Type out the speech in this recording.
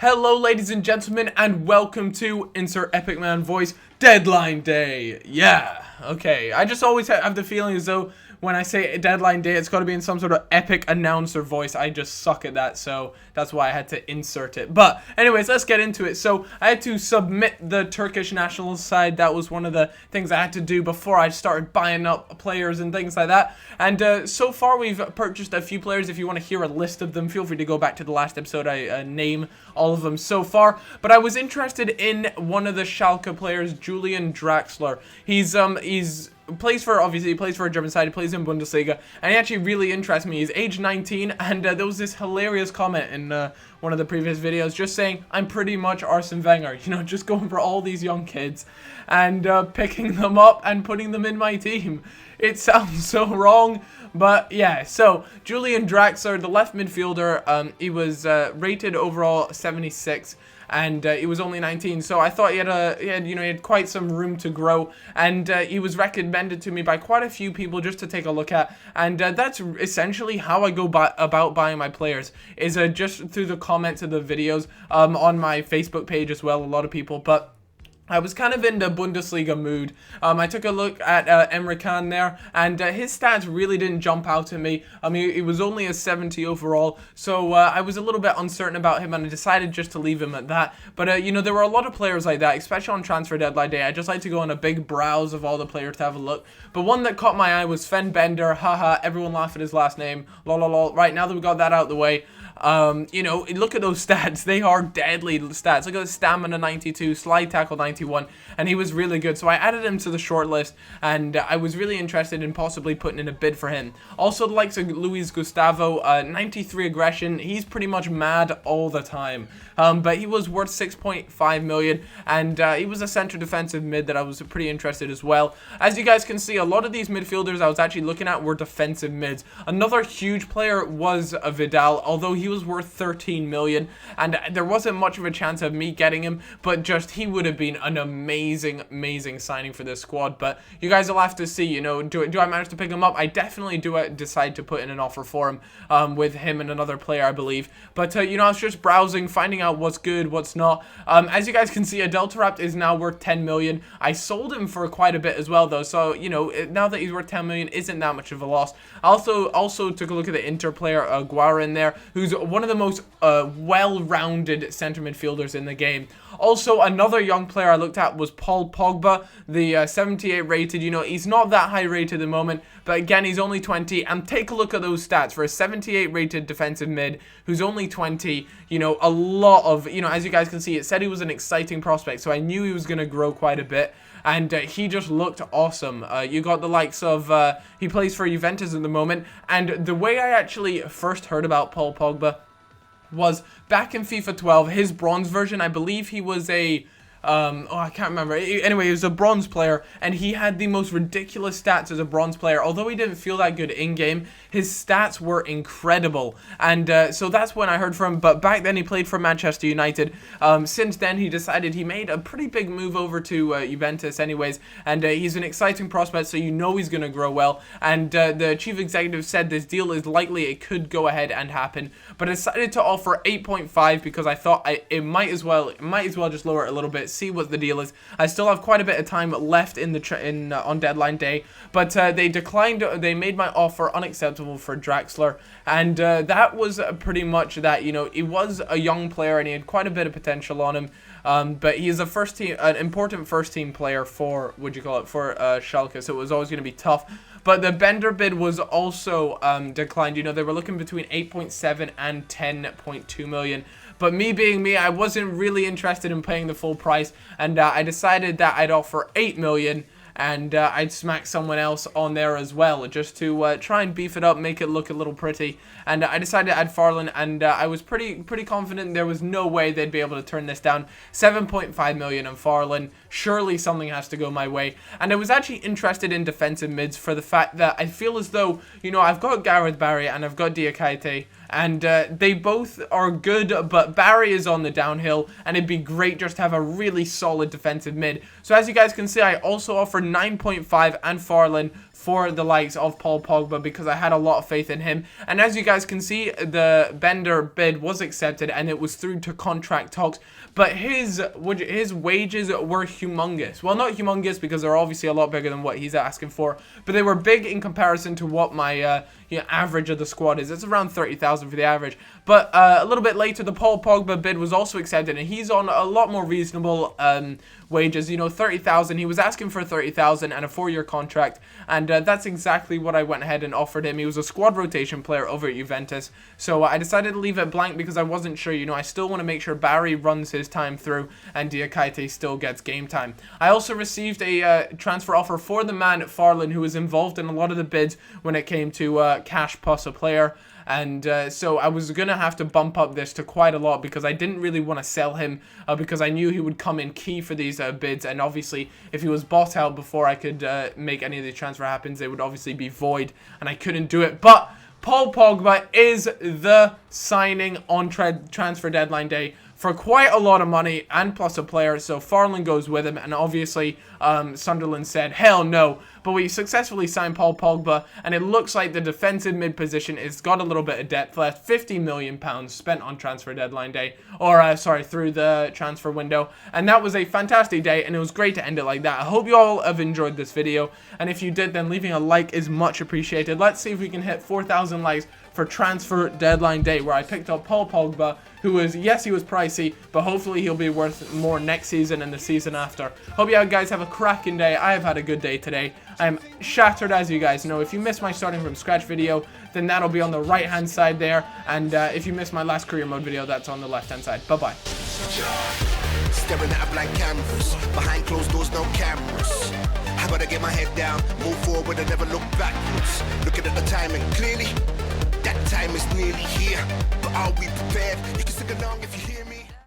Hello ladies and gentlemen, and welcome to Insert Epic Man Voice Deadline Day. Yeah, okay, I just always have the feeling as though when I say Deadline Day, it's got to be in some sort of epic announcer voice. I just suck at that, so that's why I had to insert it. But anyways, let's get into it. So I had to submit the Turkish national side. That was one of the things I had to do before I started buying up players and things like that. And so far we've purchased a few players. If you want to hear a list of them, feel free to go back to the last episode. I name all of them so far. But I was interested in one of the Schalke players, Julian Draxler. He's plays for a German side. He plays in Bundesliga, and he actually really interests me. He's age 19, and there was this hilarious comment in one of the previous videos just saying, I'm pretty much Arsene Wenger, you know, just going for all these young kids and picking them up and putting them in my team. It sounds so wrong, but yeah. So Julian Draxler, the left midfielder, he was rated overall 76. And he was only 19, so I thought he had quite some room to grow, and he was recommended to me by quite a few people just to take a look at, and that's essentially how I go about buying my players, is just through the comments of the videos on my Facebook page as well, a lot of people, but I was kind of in the Bundesliga mood. I took a look at Emre Can there, and his stats really didn't jump out at me. I mean, he was only a 70 overall, so I was a little bit uncertain about him, and I decided just to leave him at that. But, you know, there were a lot of players like that, especially on transfer deadline day. I just like to go on a big browse of all the players to have a look. But one that caught my eye was Sven Bender. Haha, everyone laughed at his last name. Lol, lol, lol. Right, now that we got that out of the way, you know, look at those stats. They are deadly stats. Look at the stamina 92, slide tackle 91, and he was really good. So I added him to the short list, and I was really interested in possibly putting in a bid for him. Also, the likes of Luis Gustavo, 93 aggression. He's pretty much mad all the time. But he was worth 6.5 million, and he was a center defensive mid that I was pretty interested as well. As you guys can see, a lot of these midfielders I was actually looking at were defensive mids. Another huge player was Vidal, although he was worth 13 million, and there wasn't much of a chance of me getting him, but just he would have been an amazing signing for this squad. But you guys will have to see, you know, do I manage to pick him up? I definitely do decide to put in an offer for him, with him and another player, I believe. But you know, I was just browsing, finding out what's good, what's not. As you guys can see, Adelterapt is now worth 10 million. I sold him for quite a bit as well, though, so you know, now that he's worth 10 million isn't that much of a loss. I also took a look at the Inter player, Guara, in there, who's one of the most well-rounded center midfielders in the game. Also, another young player I looked at was Paul Pogba, the 78 rated. You know, he's not that high rated at the moment, but again, he's only 20, and take a look at those stats for a 78 rated defensive mid who's only 20. You know, a lot of, you know, as you guys can see, it said he was an exciting prospect, so I knew he was going to grow quite a bit, and he just looked awesome. You got the likes of, he plays for Juventus at the moment, and the way I actually first heard about Paul Pogba was back in FIFA 12, his bronze version. I believe he was a I can't remember. Anyway, he was a bronze player, and he had the most ridiculous stats as a bronze player. Although he didn't feel that good in-game, his stats were incredible. And so that's when I heard from him. But back then, he played for Manchester United. Since then, he made a pretty big move over to Juventus anyways. And he's an exciting prospect, so you know he's going to grow well. And the chief executive said this deal is likely it could go ahead and happen. But I decided to offer 8.5 because I thought it might as well just lower it a little bit, see what the deal is. I still have quite a bit of time left on deadline day, but they declined. They made my offer unacceptable for Draxler, and that was pretty much that. You know, he was a young player and he had quite a bit of potential on him, but he is an important first team player for Schalke, so it was always going to be tough. But the Bender bid was also declined. You know, they were looking between 8.7 and 10.2 million. But me being me, I wasn't really interested in paying the full price, and I decided that I'd offer 8 million, and I'd smack someone else on there as well, just to try and beef it up, make it look a little pretty. And I decided to add Farland, and I was pretty confident there was no way they'd be able to turn this down. 7.5 million on Farland. Surely something has to go my way. And I was actually interested in defensive mids for the fact that I feel as though, you know, I've got Gareth Barry and I've got Diakite, and they both are good, but Barry is on the downhill, and it'd be great just to have a really solid defensive mid. So as you guys can see, I also offered 9.5 and Farland for the likes of Paul Pogba because I had a lot of faith in him. And as you guys can see, the Bender bid was accepted and it was through to contract talks. But his wages were humongous. Well, not humongous because they're obviously a lot bigger than what he's asking for, but they were big in comparison to what my average of the squad is. It's around 30,000 for the average. But a little bit later, the Paul Pogba bid was also accepted, and he's on a lot more reasonable wages. 30,000. He was asking for 30,000 and a 4-year contract, and that's exactly what I went ahead and offered him. He was a squad rotation player over at Juventus, so I decided to leave it blank because I wasn't sure. I still want to make sure Barry runs his time through and Diakite still gets game time. I also received a transfer offer for the man Farland, who was involved in a lot of the bids when it came to cash plus a player. And so I was going to have to bump up this to quite a lot because I didn't really want to sell him because I knew he would come in key for these bids. And obviously, if he was bought out before I could make any of the transfer happens, they would obviously be void and I couldn't do it. But Paul Pogba is the signing on transfer deadline day for quite a lot of money and plus a player, so Farland goes with him, and obviously Sunderland said hell no, but we successfully signed Paul Pogba, and it looks like the defensive mid position has got a little bit of depth left. £50 million spent on transfer deadline day, or through the transfer window, and that was a fantastic day, and it was great to end it like that. I hope you all have enjoyed this video, and if you did, then leaving a like is much appreciated. Let's see if we can hit 4,000 likes for transfer deadline day, where I picked up Paul Pogba, who was, yes, he was pricey, but hopefully he'll be worth more next season and the season after. Hope you guys have a cracking day. I have had a good day today. I'm shattered, as you guys know. If you missed my starting from scratch video, then that'll be on the right hand side there, and if you missed my last career mode video, that's on the left hand side. Bye bye. Staring at a blank canvas, behind closed doors, no cameras. I gotta get my head down, move forward and never look backwards. Looking at the timing clearly, that time is nearly here. But are we prepared? You can sing along if you hear